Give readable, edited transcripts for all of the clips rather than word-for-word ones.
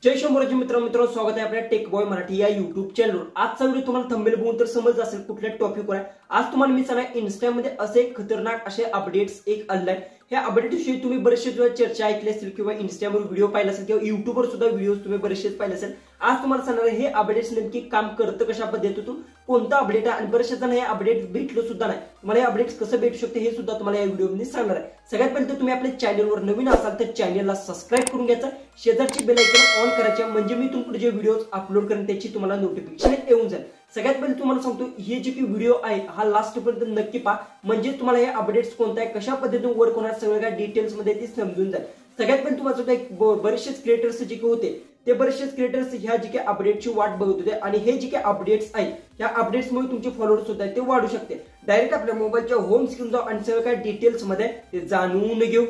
जय शंभराजी मित्रांनो स्वागत आहे आपल्या टेक बॉय मराठी या युट्यूब चॅनलवर। आजचा व्हिडिओ तुम्हाला थंबनेल बघून तर समजलं असेल कुठल्या टॉपिकवर आहे। आज तुम्हाला मी सांगणार इन्स्टामध्ये असे खतरनाक असे अपडेट्स एक आलाय। ह्या अपडेटविषयी तुम्ही बरेचसे चर्चा ऐकली असेल किंवा इन्स्टावर व्हिडिओ पाहिला असेल किंवा युट्यूबवर सुद्धा व्हिडिओ तुम्ही बरेचसे पाहिले असेल। आज तुम्हाला सांगणार हे अपडेट्स नेमकी काम करतं कशा पद्धतीतून, कोणता अपडेट आहे आणि बरेचसे जण हे अपडेट भेटलं सुद्धा नाही। तुम्हाला हे अपडेट्स कसं भेटू शकते हे सुद्धा तुम्हाला या व्हिडिओमध्ये सांगणार आहे। सगळ्यात पहिले तर तुम्ही आपल्या चॅनलवर नवीन असाल तर चॅनलला सबस्क्राइब करून घ्यायचं, शेजारची बेल आयकॉन ऑन करायचे म्हणजे मी तुमचे जे व्हिडिओज अपलोड करेन त्याची तुम्हाला नोटिफिकेशन येऊन जाईल। सगळ्यात पहिले तुम्हाला सांगतो हे जे की व्हिडिओ आहे हा लास्ट पर्यंत नक्की पहा, म्हणजे तुम्हाला हे अपडेट्स कोणत्या आहे कशा पद्धतीने वर्क होणार सगळं काय डिटेल्स मध्ये ते समजून जाईल। सगळ्यात पहिले तुम्हाला सांगतो बरेचसे क्रिएटर्स जे की होते ते बरेचसे क्रिएटर्स ह्या जे की अपडेटची वाट बघत होते आणि हे जे की अपडेट्स आहेत या अपडेट्समुळे तुमचे फॉलोअर्स होत आहेत ते वाढू शकते। डायरेक्ट आपल्या मोबाईलच्या होम स्क्रीन जाऊ आणि सगळं काय डिटेल्स मध्ये ते जाणून घेऊ।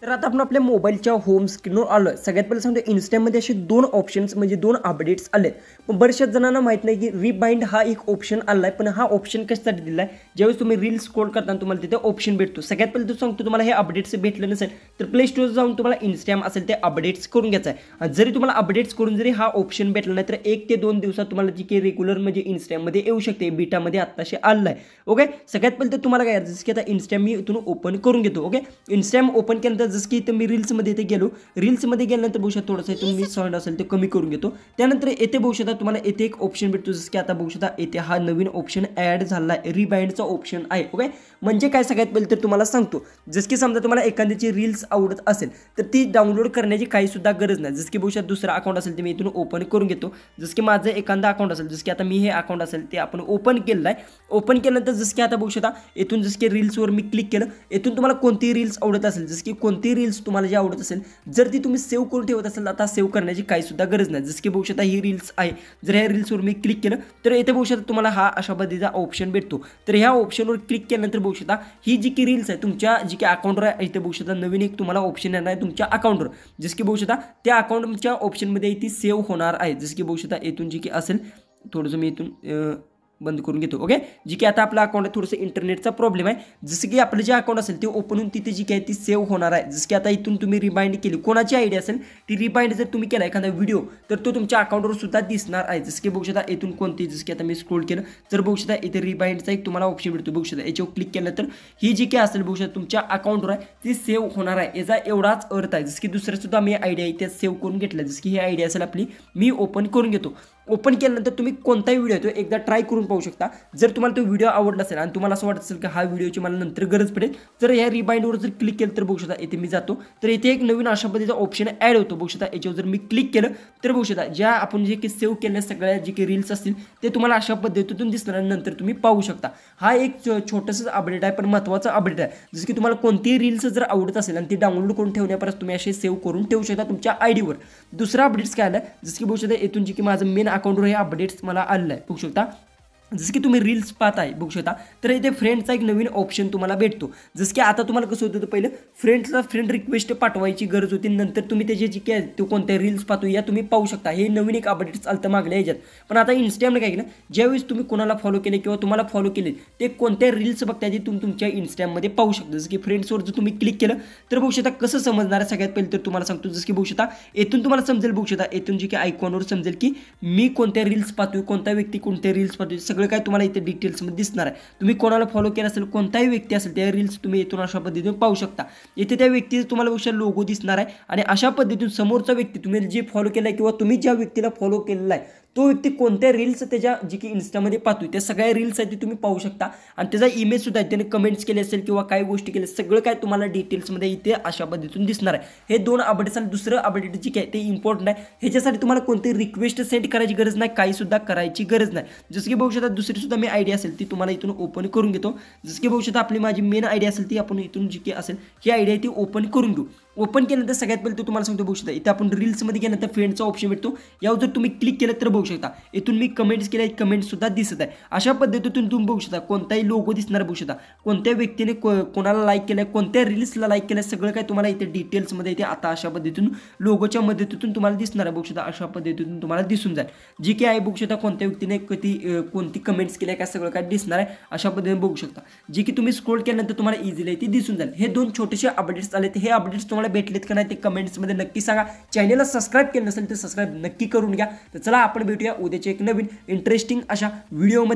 तर आता आपण आपल्या मोबाईलच्या होम स्क्रीनवर आलोय। सगळ्यात पहिले सांगतो इन्स्टामध्ये असे दोन ऑप्शन्स म्हणजे दोन अपडेट्स आले, पण बऱ्याच जणांना माहित नाही की रिबाइंड हा एक ऑप्शन आलाय। पण हा ऑप्शन कशासाठी दिलाय, ज्यावेळेस तुम्ही रील स्क्रोल करताना तुम्हाला तिथे ऑप्शन भेटतो। सगळ्यात पहिले तर सांगतो तुम्हाला हे अपडेट्स भेटले नसेल तर प्ले स्टोर जाऊन तुम्हाला इन्स्टाग्राम असेल ते अपडेट्स करून घ्यायचं आहे। आणि जरी तुम्हाला अपडेट्स करून जरी हा ऑप्शन भेटला नाही तर 1 ते 2 दिवसात तुम्हाला जी की रेग्युलर म्हणजे इन्स्टाग्राममध्ये येऊ शकते, बीटामध्ये आत्ताशी आलाय। ओके, सगळ्यात पहिले तर तुम्हाला काय जसं की आता इन्स्टाग्राम मी इथून ओपन करून घेतो। ओके, इन्स्टाग्राम ओपन केल्यानंतर जसं की इथं मी रील्स मध्ये इथे गेलो, रील्स मध्ये गेल्यानंतर बघू शकता थोडंसं इथून मी साऊंड असेल ते कमी करून घेतो। त्यानंतर येथे बघू शकता तुम्हाला येथे एक ऑप्शन भेटतो, जसं की आता बघू शकता येथे हा नवीन ऑप्शन ऍड झाला आहे, रिबाइंडचा ऑप्शन आहे। ओके, म्हणजे काय सगळ्यात पहिले तर तुम्हाला सांगतो जसं की समजा तुम्हाला एखाद्याची रील्स आवडत असेल तर ती डाउनलोड करण्याची काही सुद्धा गरज नाही। जसं की बघू शकता दुसरा अकाउंट असेल ते मी इथून ओपन करून घेतो। जसं की माझं एखादा अकाउंट असेल, जसं की आता मी हे अकाउंट असेल ते आपण ओपन केलं आहे। ओपन केल्यानंतर जसं की आता बघू शकता इथून जसं की रील्सवर मी क्लिक केलं, इथून तुम्हाला कोणती रील्स आवडत असेल, जसं की कोणती रील्स तुम्हाला जे आवडत असेल जर ती तुम्ही सेव्ह करून ठेवत असेल आता सेव्ह करण्याची काही सुद्धा गरज नाही। जसं की बघू शकता ही रील्स आहे, जर ह्या रील्सवर मी क्लिक केलं तर इथे बघू शकता तुम्हाला हा अशा पद्धतीचा ऑप्शन भेटतो। तर ह्या ऑप्शनवर क्लिक केल्यानंतर बघू शकता ही जी की रील्स आहे तुमच्या जी की अकाउंटवर आहे इथे बघू शकता नवीन एक तुम्हाला ऑप्शन येणार आहे तुमच्या अकाउंटवर, जसं की बघू शकता त्या अकाउंटच्या ऑप्शनमध्ये ती सेव्ह होणार आहे। जसं की बघू शकता इथून जी की असेल थोडंसं मी इथून बंद करून घेतो। ओके, जी की आता आपला अकाउंट आहे थोडंसं इंटरनेटचा प्रॉब्लेम आहे, जसं की आपलं जे अकाउंट असेल ते ओपन होऊन तिथे जी काय ती सेव्ह होणार आहे। जसं की आता इथून तुम्ही रिबाइंड केली, कोणाची आयडिया असेल ती रिबाइंड जर तुम्ही केला एखादा व्हिडिओ तर तो तुमच्या अकाउंटवर सुद्धा दिसणार आहे। जसं की बघू शकता इथून कोणती, जसं की आता मी स्क्रोल केलं तर बघू शकता इथे रिबाइंडचा एक तुम्हाला ऑप्शन भेटतो। बघू शकता याच्यावर क्लिक केलं तर ही जी काय असेल बघू शकता तुमच्या अकाउंटवर आहे ती सेव्ह होणार आहे, याचा एवढाच अर्थ आहे। जसं की दुसरं सुद्धा मी आयडिया इथे सेव्ह करून घेतला, जसं की ही आयडिया असेल आपली मी ओपन करून घेतो। ओपन केल्यानंतर तुम्ही कोणताही व्हिडिओ येतो एकदा ट्राय करून पाहू शकता। जर तुम्हाला तो व्हिडिओ आवडला असेल आणि तुम्हाला असं वाटत असेल की हा व्हिडिओची मला नंतर गरज पडेल तर या रिबाइंडवर जर क्लिक केलं तर बघू शकता इथे मी जातो तर इथे एक नवीन अशा पद्धतीचा ऑप्शन ॲड होतो। बघू शकता याच्यावर जर मी क्लिक केलं तर बघू शकता ज्या आपण जे की सेव्ह केलेल्या सगळ्या जे की रील्स असतील ते तुम्हाला अशा पद्धतीतून दिसणार आणि नंतर तुम्ही पाहू शकता। हा एक छोटंसं अपडेट आहे पण महत्त्वाचं अपडेट आहे। जसं की तुम्हाला कोणतीही रील्स जर आवडत असेल आणि ती डाउनलोड करून ठेवण्यापर्यंत तुम्ही असे सेव्ह करून ठेवू शकता तुमच्या आयडीवर। दुसरा अपडेट्स काय आलं, जसं की बघू शकता इथून जे की माझं मेन अकाउंटवर हे अपडेट्स मला आलेलं आहे। बघू शकता जसं की तुम्ही रील्स पाहताय बघू शकता तर इथे फ्रेंडचा एक नवीन ऑप्शन तुम्हाला भेटतो। जसं की आता तुम्हाला कसं होतं पहिलं फ्रेंड्सला फ्रेंड रिक्वेस्ट पाठवायची गरज होती, नंतर तुम्ही त्याचे जे काय तो कोणत्या रील्स पाहतो या तुम्ही पाहू शकता। हे नवीन एक अपडेट्स आलं मागल्या ह्याच्यात, पण आता इन्स्टाग्रामने काय केलं ज्यावेळेस तुम्ही कोणाला फॉलो केले किंवा तुम्हाला फॉलो केले ते कोणत्या रील्स बघताय ते तुम्ही तुमच्या इन्स्टाग्राममध्ये पाहू शकता। जसं की फ्रेंड्सवर जर तुम्ही क्लिक केलं तर बघू शकता कसं समजणार आहे सगळ्यात पहिले तर तुम्हाला सांगतो। जसं की बघू शकता इथून तुम्हाला समजेल, बघू शकता इथून जे की आयकॉनवर समजेल की मी कोणत्या रील्स पाहतोय, कोणता व्यक्ती कोणत्या रील्स पाहतोय सगळं काय तुम्हाला इथे डिटेल्समध्ये दिसणार आहे। तुम्ही कोणाला फॉलो केला असेल कोणताही व्यक्ती असेल त्या रील्स तुम्ही इथून अशा पद्धतीने पाहू शकता। इथे त्या व्यक्तीचा तुम्हाला बघू शकता लोगो दिसणार आहे आणि अशा पद्धतीने समोरचा व्यक्ती तुम्ही जे फॉलो केलाय किंवा तुम्ही ज्या व्यक्तीला फॉलो केलेला आहे तो व्यक्ती कोणत्या रील्स त्याच्या जी की इन्स्टामध्ये पाहतोय त्या सगळ्या रील्स आहेत ते तुम्ही पाहू शकता आणि त्याचा इमेज सुद्धा त्याने कमेंट्स केले असेल किंवा काही गोष्टी केल्या सगळं काय तुम्हाला डिटेल्समध्ये इथे अशा पद्धतीतून दिसणार आहे। हे दोन अपडेट्स आणि दुसरं अपडेट जे काय ते इम्पॉर्टंट आहे, ह्याच्यासाठी तुम्हाला कोणती रिक्वेस्ट सेंड करायची गरज नाही, काही सुद्धा करायची गरज नाही। जसं की बघू शकता दुसरी सुद्धा मी आयडिया असेल ती तुम्हाला इथून ओपन करून घेतो। जसं की बघू शकता आपली माझी मेन आयडिया असेल ती आपण इथून जी काही असेल ही आयडिया ती ओपन करून घेऊ। ओपन केल्यानंतर सगळ्यात पहिले तुम्हाला सांगतो बघू शकता इथे आपण रील्समध्ये गेल्यानंतर फ्रेंडचा ऑप्शन भेटतो, यावर जर तुम्ही क्लिक केलं तर बघू शकता इथून मी कमेंट्स केल्या कमेंट्स सुद्धा दिसत आहे। अशा पद्धतीतून तुम्ही बघू शकता कोणताही लोगो दिसणार बघू शकता, कोणत्या व्यक्तीने कोणाला लाईक केलंय, कोणत्या रील्सला लाईक केलंय सगळं काय तुम्हाला इथे डिटेल्समध्ये इथे आता अशा पद्धतीतून लोगोच्या मदतीतून तुम्हाला दिसणार आहे। बघू शकता अशा पद्धतीतून तुम्हाला दिसून जाईल जी की आहे बघू शकता कोणत्या व्यक्तीने कोणती कमेंट्स केल्या काय सगळं काय दिसणार आहे अशा पद्धतीने बघू शकता, जी की तुम्ही स्क्रोल केल्यानंतर तुम्हाला इझिली ती दिसून जाईल। हे दोन छोटेसे अपडेट्स आले, हे अपडेट्स तुम्हाला तुम्हाला भेटलेत का नाही ते कमेंट्समध्ये नक्की सांगा. चॅनलला सबस्क्राईब केलं नसेल तर सबस्क्राईब नक्की करून घ्या. तर चला आपण भेटूया उद्याच्या एक नवीन इंटरेस्टिंग अशा व्हिडिओमध्ये.